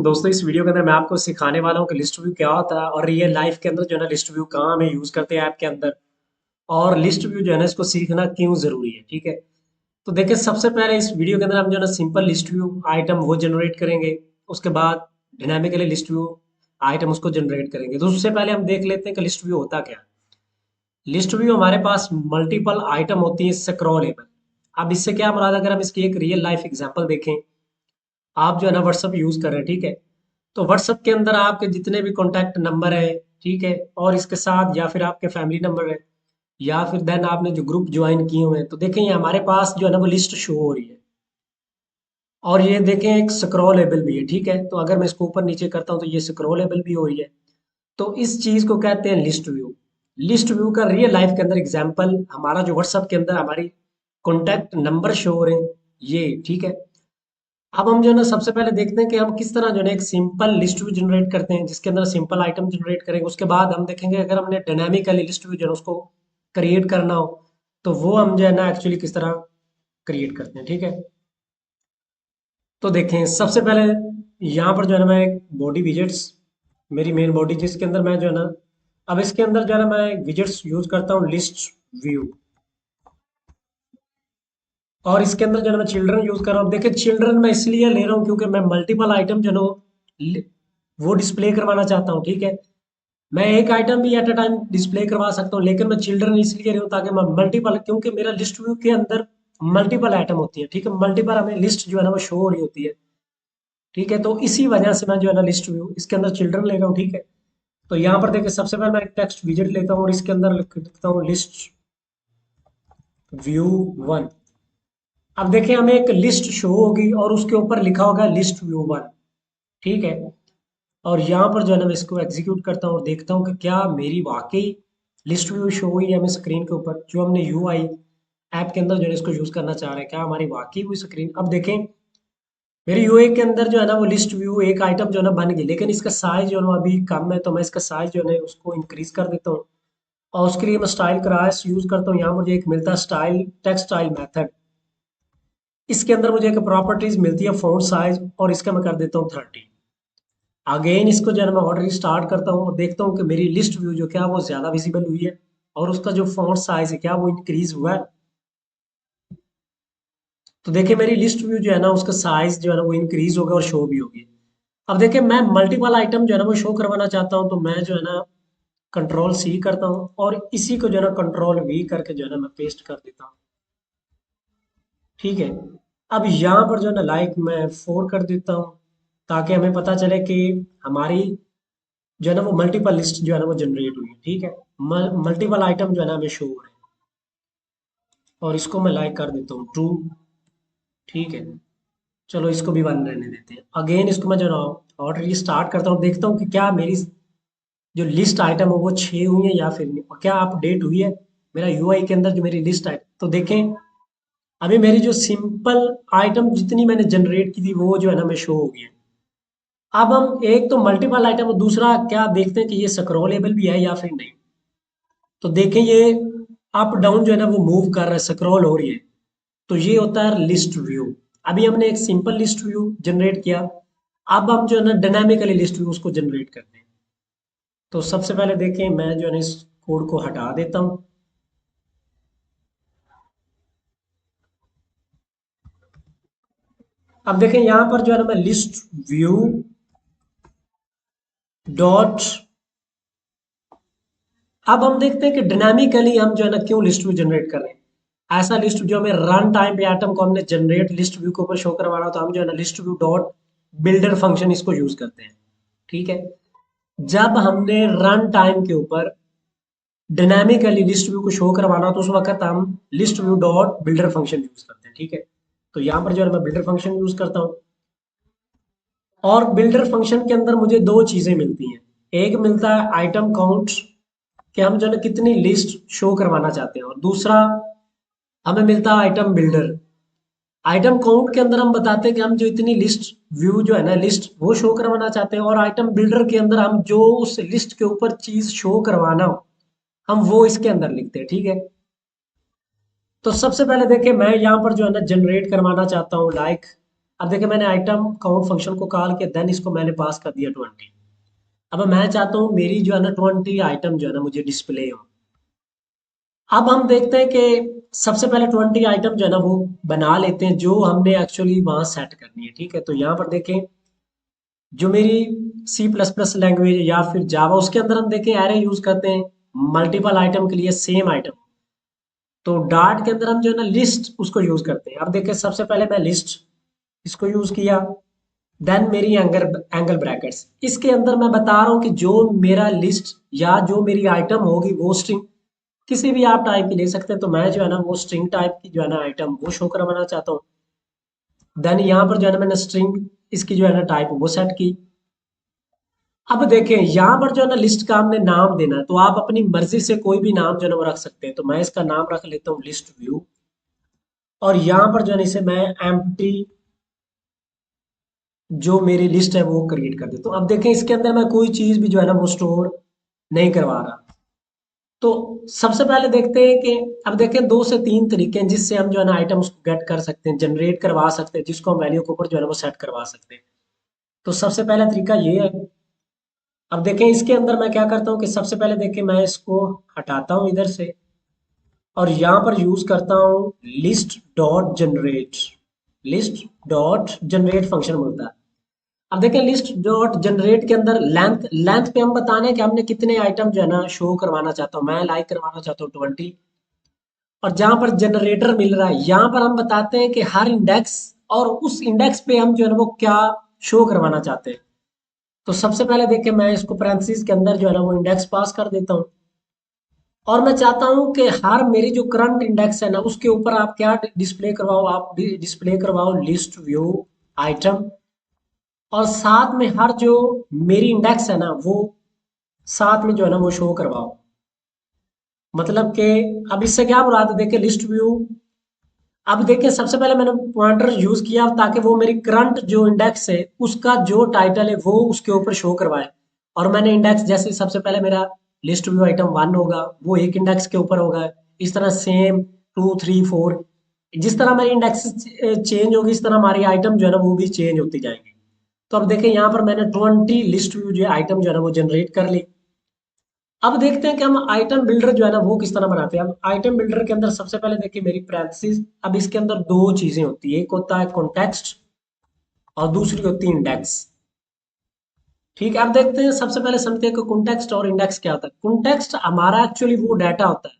दोस्तों इस वीडियो के अंदर मैं आपको सिखाने वाला हूँ कि लिस्ट व्यू क्या होता है और रियल लाइफ के अंदर जो है ना लिस्ट व्यू कहाँ हमें यूज करते हैं ऐप के अंदर और लिस्ट व्यू जो है ना इसको सीखना क्यों जरूरी है। ठीक है, तो देखिए सबसे पहले इस वीडियो के अंदर हम जो है ना सिंपल लिस्ट व्यू आइटम वो जनरेट करेंगे। उसके बाद डायनामिकली लिस्ट व्यू आइटम उसको जनरेट करेंगे। तो उससे पहले हम देख लेते हैं कि लिस्ट व्यू होता क्या है। लिस्ट व्यू हमारे पास मल्टीपल आइटम होती है स्क्रॉलेबल। अब इससे क्या मुराद, अगर हम इसकी एक रियल लाइफ एग्जांपल देखें। आप जो है ना व्हाट्सअप यूज कर रहे हैं, ठीक है, तो व्हाट्सएप के अंदर आपके जितने भी कॉन्टैक्ट नंबर है, ठीक है, और इसके साथ या फिर आपके फैमिली नंबर है या फिर देन आपने जो ग्रुप ज्वाइन किए हुए हैं, तो देखें ये हमारे पास जो है ना वो लिस्ट शो हो रही है। और ये देखें एक स्क्रॉलेबल भी है, ठीक है, तो अगर मैं इसको ऊपर नीचे करता हूँ तो ये स्क्रॉलेबल भी हो रही है। तो इस चीज को कहते हैं लिस्ट व्यू। लिस्ट व्यू का रियल लाइफ के अंदर एग्जाम्पल हमारा जो व्हाट्सएप के अंदर हमारी कॉन्टैक्ट नंबर शो हो रहे हैं, ये ठीक है। अब हम जो है ना सबसे पहले देखते हैं कि हम किस तरह जो है ना एक सिंपल लिस्ट व्यू जनरेट करते हैं जिसके अंदर सिंपल आइटम जनरेट करेंगे। उसके बाद हम देखेंगे अगर हमने डायनामिकली लिस्ट व्यू जो है उसको क्रिएट करना हो तो वो हम जो है ना एक्चुअली किस तरह क्रिएट करते हैं, ठीक है। तो देखें सबसे पहले यहाँ पर जो है ना मैं एक बॉडी विजेट्स, मेरी मेन बॉडी जिसके अंदर मैं जो है ना, अब इसके अंदर जो है ना मैं विजेट्स यूज करता हूँ लिस्ट व्यू। और इसके अंदर जो है ना मैं चिल्ड्रन यूज कर रहा हूँ। देखिए चिल्ड्रन मैं इसलिए ले रहा हूँ क्योंकि मैं मल्टीपल आइटम जो है ना वो डिस्प्ले करवाना चाहता हूँ, ठीक है। मैं एक आइटम भी एट अ टाइम डिस्प्ले करवा सकता हूँ, लेकिन मैं चिल्ड्रन इसलिए रहा हूँ ताकि मैं मल्टीपल, क्योंकि मेरा लिस्ट व्यू के अंदर मल्टीपल आइटम होती है, ठीक है, मल्टीपल हमें लिस्ट जो है ना वो शो हो रही होती है, ठीक है। तो इसी वजह से मैं जो है ना लिस्ट व्यू इसके अंदर चिल्ड्रन ले रहा हूँ, ठीक है। तो यहाँ पर देखिए सबसे पहले मैं एक टेक्स्ट विजेट लेता हूँ और इसके अंदर लिखता हूँ लिस्ट व्यू वन। अब देखिए हमें एक लिस्ट शो होगी और उसके ऊपर लिखा होगा लिस्ट व्यू वन, ठीक है। और यहाँ पर जो है ना मैं इसको एग्जीक्यूट करता हूँ और देखता हूँ कि क्या मेरी वाकई लिस्ट व्यू शो हुई है हमें स्क्रीन के ऊपर, जो हमने यूआई ऐप के अंदर जो है इसको यूज करना चाह रहे हैं, क्या हमारी वाकई हुई स्क्रीन। अब देखें मेरे यूआई के अंदर जो है ना वो लिस्ट व्यू एक आइटम जो है ना बन गई, लेकिन इसका साइज जो है ना अभी कम है, तो मैं इसका साइज जो है ना उसको इंक्रीज कर देता हूँ। और उसके लिए मैं स्टाइल क्लास यूज करता हूँ। यहाँ मुझे एक मिलता है स्टाइल टेक्स्ट स्टाइल मेथड। इसके अंदर मुझे एक प्रॉपर्टीज मिलती है फॉन्ट साइज, और इसका मैं कर देता हूँ 30। अगेन इसको जो है ना मैं ऑर्डर स्टार्ट करता हूँ और देखता हूँ कि मेरी लिस्ट व्यू जो क्या वो ज्यादा विजिबल हुई है और उसका जो फॉन्ट साइज है क्या वो इंक्रीज हुआ है। तो देखिए मेरी लिस्ट व्यू जो है ना उसका साइज जो है ना वो इंक्रीज हो गया और शो भी होगी। अब देखिए मैं मल्टीपल आइटम जो है ना वो शो करवाना चाहता हूँ, तो मैं जो है ना कंट्रोल सी करता हूँ और इसी को जो है ना कंट्रोल वी करके जो है ना मैं पेस्ट कर देता हूँ, ठीक है। अब यहाँ पर जो है ना लाइक मैं 4 कर देता हूँ ताकि हमें पता चले कि हमारी जो है ना वो मल्टीपल लिस्ट जो है ना वो जनरेट हुई है, ठीक है। मल्टीपल आइटम जो है ना हमें शो हो रहे हैं। और इसको मैं लाइक कर देता हूँ ट्रू, ठीक है। चलो इसको भी वन रहने देते हैं। अगेन इसको मैं जो है ना ऑर्डर स्टार्ट करता हूँ, देखता हूँ कि क्या मेरी जो लिस्ट आइटम है वो 6 हुई है या फिर नहीं, और क्या अपडेट हुई है मेरा यूआई के अंदर जो मेरी लिस्ट आइटम। तो देखें अभी मेरी जो सिंपल आइटम जितनी मैंने जनरेट की थी वो जो है ना मैं शो हो गई है। अब हम एक तो मल्टीपल आइटम और दूसरा क्या देखते हैं कि ये स्क्रॉलेबल भी है या फिर नहीं। तो देखें ये अप डाउन जो है ना वो मूव कर रहा है, स्क्रॉल हो रही है। तो ये होता है लिस्ट व्यू। अभी हमने एक सिंपल लिस्ट व्यू जनरेट किया। अब हम जो है ना डायनामिकली लिस्ट व्यू उसको जनरेट करते हैं। तो सबसे पहले देखें मैं जो है ना इस कोड को हटा देता हूँ। अब देखें यहाँ पर जो है ना मैं लिस्ट व्यू डॉट, अब हम देखते हैं कि डायनामिकली हम जो है ना क्यों लिस्ट व्यू जनरेट कर रहे हैं। ऐसा लिस्ट जो हमें रन टाइम पे आइटम को हमने जनरेट लिस्ट व्यू के ऊपर शो करवाना, तो हम जो है ना list view dot builder function इसको यूज करते हैं, ठीक है। जब हमने रन टाइम के ऊपर डायनामिकली लिस्ट व्यू को शो करवाना तो उस वक्त हम list view dot builder function use करते हैं, ठीक है। तो यहाँ पर जो है मैं बिल्डर फंक्शन यूज करता हूँ। और बिल्डर फंक्शन के अंदर मुझे दो चीजें मिलती हैं। एक मिलता है आइटम काउंट, कि हम जो है ना कितनी लिस्ट शो करवाना चाहते हैं, और दूसरा हमें मिलता है आइटम बिल्डर। आइटम काउंट के अंदर हम बताते हैं कि हम जो इतनी लिस्ट व्यू जो है ना लिस्ट वो शो करवाना चाहते हैं, और आइटम बिल्डर के अंदर हम जो उस लिस्ट के ऊपर चीज शो करवाना हो हम वो इसके अंदर लिखते हैं, ठीक है। तो सबसे पहले देखिए मैं यहाँ पर जो है ना जनरेट करवाना चाहता हूँ लाइक अब देखिए मैंने आइटम काउंट फंक्शन को कॉल किया, देन इसको मैंने पास कर दिया 20। अब मैं चाहता हूँ मेरी जो है ना 20 आइटम जो है ना मुझे डिस्प्ले हो। अब हम देखते हैं कि सबसे पहले 20 आइटम जो है ना वो बना लेते हैं जो हमने एक्चुअली वहां सेट करनी है। ठीक है, तो यहाँ पर देखें जो मेरी सी प्लस प्लस लैंग्वेज या फिर जावा, उसके अंदर हम देखें एरे यूज करते हैं मल्टीपल आइटम के लिए सेम आइटम। तो डार्ट के अंदर हम जो है ना लिस्ट उसको यूज करते हैं। अब देखें सबसे पहले मैं लिस्ट इसको यूज किया, देन मेरी एंगल एंगल ब्रैकेट्स, इसके अंदर मैं बता रहा हूँ कि जो मेरा लिस्ट या जो मेरी आइटम होगी वो स्ट्रिंग किसी भी आप टाइप की ले सकते हैं। तो मैं जो है ना वो स्ट्रिंग टाइप की जो है ना आइटम वो शो करवाना चाहता हूँ। देन यहाँ पर जो है ना मैंने स्ट्रिंग इसकी जो है ना टाइप वो सेट की। अब देखें यहाँ पर जो है ना लिस्ट का हमने नाम देना है, तो आप अपनी मर्जी से कोई भी नाम जो है ना वो रख सकते हैं। तो मैं इसका नाम रख लेता हूँ लिस्ट व्यू, और यहाँ पर जो है ना इसे मैं एम्प्टी जो मेरी लिस्ट है वो क्रिएट कर देता हूँ। अब देखें इसके अंदर मैं कोई चीज भी जो है ना वो स्टोर नहीं करवा रहा। तो सबसे पहले देखते हैं कि अब देखें दो से तीन तरीके हैं जिससे हम जो है ना आइटम उसको गेट कर सकते हैं, जनरेट करवा सकते हैं, जिसको हम वैल्यू के ऊपर जो है ना वो सेट करवा सकते हैं। तो सबसे पहला तरीका ये है। अब देखें इसके अंदर मैं क्या करता हूँ कि सबसे पहले देखें मैं इसको हटाता हूँ इधर से, और यहाँ पर यूज करता हूँ list dot generate. List dot generate function बोलता है। अब देखें लिस्ट डॉट जनरेट के अंदर लेंथ लेंथ पे हम बताना है कि हमने कितने आइटम जो है ना शो करवाना चाहता हूँ। मैं लाइक करवाना चाहता हूँ 20। और जहां पर जनरेटर मिल रहा है यहाँ पर हम बताते हैं कि हर इंडेक्स और उस इंडेक्स पे हम जो है ना वो क्या शो करवाना चाहते हैं। तो सबसे पहले देखिए मैं इसको पैरेंथेसिस के अंदर जो है ना वो इंडेक्स पास कर देता हूँ, और मैं चाहता हूँ कि हर मेरी जो करंट इंडेक्स है ना उसके ऊपर आप क्या डिस्प्ले करवाओ, आप डिस्प्ले करवाओ लिस्ट व्यू आइटम। और साथ में हर जो मेरी इंडेक्स है ना वो साथ में जो है ना वो शो करवाओ। मतलब कि अब इससे क्या मुराद है, देखिए लिस्ट व्यू। अब देखिए सबसे पहले मैंने पॉइंटर यूज किया ताकि वो मेरी करंट जो इंडेक्स है उसका जो टाइटल है वो उसके ऊपर शो करवाए। और मैंने इंडेक्स जैसे सबसे पहले मेरा लिस्ट व्यू आइटम 1 होगा वो एक इंडेक्स के ऊपर होगा, इस तरह सेम 2 3 4, जिस तरह मेरी इंडेक्स चेंज होगी इस तरह हमारी आइटम जो है ना वो भी चेंज होती जाएंगी। तो अब देखिए यहाँ पर मैंने 20 लिस्ट व्यू जो है आइटम जो है ना वो जनरेट कर ली। अब देखते हैं कि हम आइटम बिल्डर जो है ना वो किस तरह बनाते हैं। अब आइटम बिल्डर के अंदर सबसे पहले देखिए मेरी पैरेंथेसिस, अब इसके अंदर दो चीजें होती है, एक होता है कॉन्टेक्स्ट और दूसरी होती है इंडेक्स। ठीक है, अब देखते हैं सबसे पहले समझते हैं कि कॉन्टेक्स्ट और इंडेक्स क्या होता है। कॉन्टेक्स्ट हमारा एक्चुअली वो डाटा होता है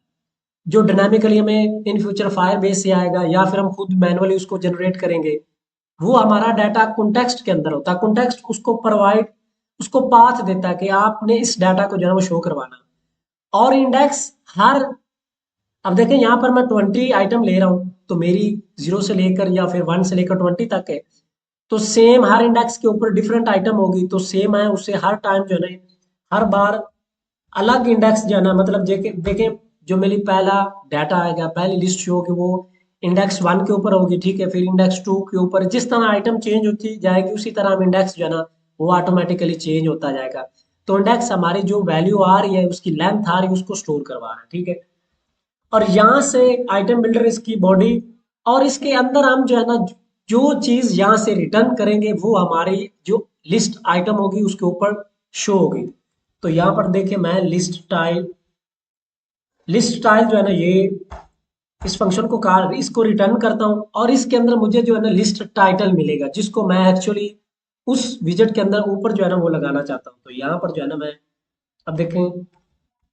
जो डायनामिकली हमें इन फ्यूचर फायरबेस से आएगा या फिर हम खुद मैनुअली उसको जनरेट करेंगे। वो हमारा डाटा कॉन्टेक्स्ट के अंदर होता है। कॉन्टेक्स्ट उसको प्रोवाइड उसको पाथ देता है कि आपने इस डाटा को जो है ना वो शो करवाना। और इंडेक्स हर, अब देखें यहाँ पर मैं 20 आइटम ले रहा हूँ तो मेरी 0 से लेकर या फिर 1 से लेकर 20 तक है। तो सेम हर इंडेक्स के ऊपर डिफरेंट आइटम होगी तो सेम है उससे हर टाइम जो है ना हर बार अलग इंडेक्स जो है ना, मतलब देखें देखें जो मेरी पहला डाटा आएगा पहली लिस्ट शो होगी वो इंडेक्स 1 के ऊपर होगी। ठीक है, फिर इंडेक्स 2 के ऊपर, जिस तरह आइटम चेंज होती जाएगी उसी तरह हम इंडेक्स जो है ना वो ऑटोमेटिकली चेंज होता जाएगा। तो इंडेक्स हमारी जो वैल्यू आ रही है उसकी लेंथ आ रही है उसको स्टोर करवा रहा है। ठीक है, और यहाँ से आइटम बिल्डर इसकी बॉडी, और इसके अंदर हम जो है ना जो चीज यहाँ से रिटर्न करेंगे वो हमारी जो लिस्ट आइटम होगी उसके ऊपर शो होगी। तो यहाँ पर देखिए मैं लिस्ट टाइल जो है ना ये इस फंक्शन को कॉल इसको रिटर्न करता हूँ, और इसके अंदर मुझे जो है ना लिस्ट टाइटल मिलेगा जिसको मैं एक्चुअली उस विजेट के अंदर ऊपर जो है ना वो लगाना चाहता हूँ। तो यहाँ पर जो है ना मैं, अब देखें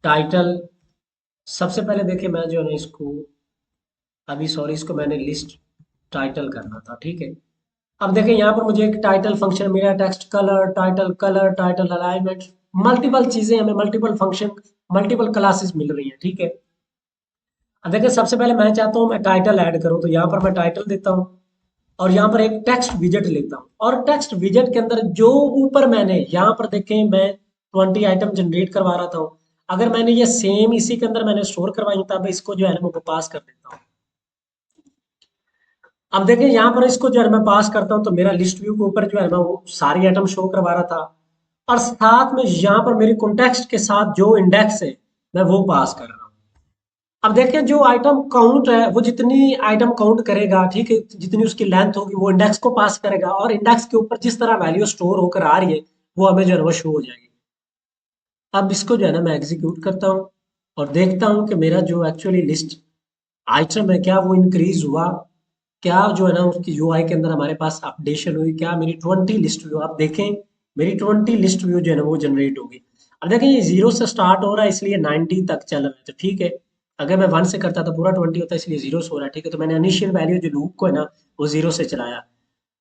टाइटल, सबसे पहले देखिए मैं जो है ना इसको, अभी सॉरी इसको मैंने लिस्ट टाइटल करना था। ठीक है, अब देखें यहाँ पर मुझे एक टाइटल फंक्शन मिला, text colour title alignment, multiple चीजें हमें मल्टीपल फंक्शन मल्टीपल क्लासेस मिल रही हैं। ठीक है, अब देखिए सबसे पहले मैं चाहता हूँ मैं टाइटल ऐड करूँ, तो यहाँ पर मैं टाइटल देता हूँ और यहाँ पर एक टेक्स्ट विजेट लेता हूँ, और टेक्स्ट विजेट के अंदर जो ऊपर मैंने यहाँ पर देखें मैं 20 आइटम जनरेट करवा रहा था, अगर मैंने ये सेम इसी के अंदर मैंने स्टोर करवाई तब इसको जो है ना मैं पास कर देता हूँ। अब देखिए यहाँ पर इसको जो है मैं पास करता हूँ तो मेरा लिस्ट व्यू के ऊपर जो है ना वो सारी आइटम शो करवा रहा था, और साथ में यहाँ पर मेरी कॉन्टेक्स्ट के साथ जो इंडेक्स है मैं वो पास कर रहा हूँ। अब देखें जो आइटम काउंट है वो जितनी आइटम काउंट करेगा, ठीक है, जितनी उसकी लेंथ होगी वो इंडेक्स को पास करेगा, और इंडेक्स के ऊपर जिस तरह वैल्यू स्टोर होकर आ रही है वो हमें जो है वो शो हो जाएगी। अब इसको जो है ना मैं एग्जीक्यूट करता हूँ और देखता हूँ कि मेरा जो एक्चुअली लिस्ट आइटम है क्या वो इंक्रीज हुआ, क्या जो है ना उसकी यूआई के अंदर हमारे पास अपडेशन हुई, क्या मेरी 20 लिस्ट व्यू, आप देखें मेरी 20 लिस्ट व्यू जो है ना वो जनरेट होगी। अब देखें ये जीरो से स्टार्ट हो रहा है इसलिए 90 तक चल रहा है, तो ठीक है। अगर मैं वन से करता तो पूरा 20 होता है, इसलिए जीरो से हो रहा है, ठीक है। तो मैंने इनिशियल वैल्यू जो लूप को है ना वो जीरो से चलाया,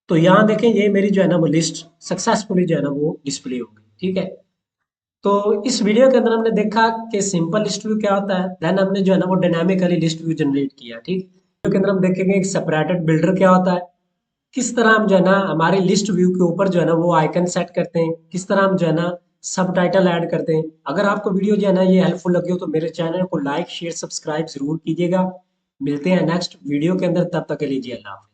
तो यहाँ देखें ये मेरी जो है ना वो लिस्ट सक्सेसफुली जो है ना वो डिस्प्ले हो गई, ठीक है। तो इस वीडियो के अंदर हमने देखा कि सिंपल लिस्ट व्यू क्या होता है, देन हमने जो है ना वो डायनामिकली लिस्ट व्यू जनरेट किया, ठीक। वीडियो के अंदर हम देखेंगे एक सेपरेटेड बिल्डर क्या होता है, किस तरह हम जो है ना हमारे लिस्ट व्यू के ऊपर जो है ना वो आइकन सेट करते हैं, किस तरह हम जो है ना सब टाइटल ऐड करते हैं। अगर आपको वीडियो जो है ना ये हेल्पफुल लगी हो तो मेरे चैनल को लाइक शेयर सब्सक्राइब जरूर कीजिएगा। मिलते हैं नेक्स्ट वीडियो के अंदर, तब तक के लिए जी अल्लाह हाफ़िज़।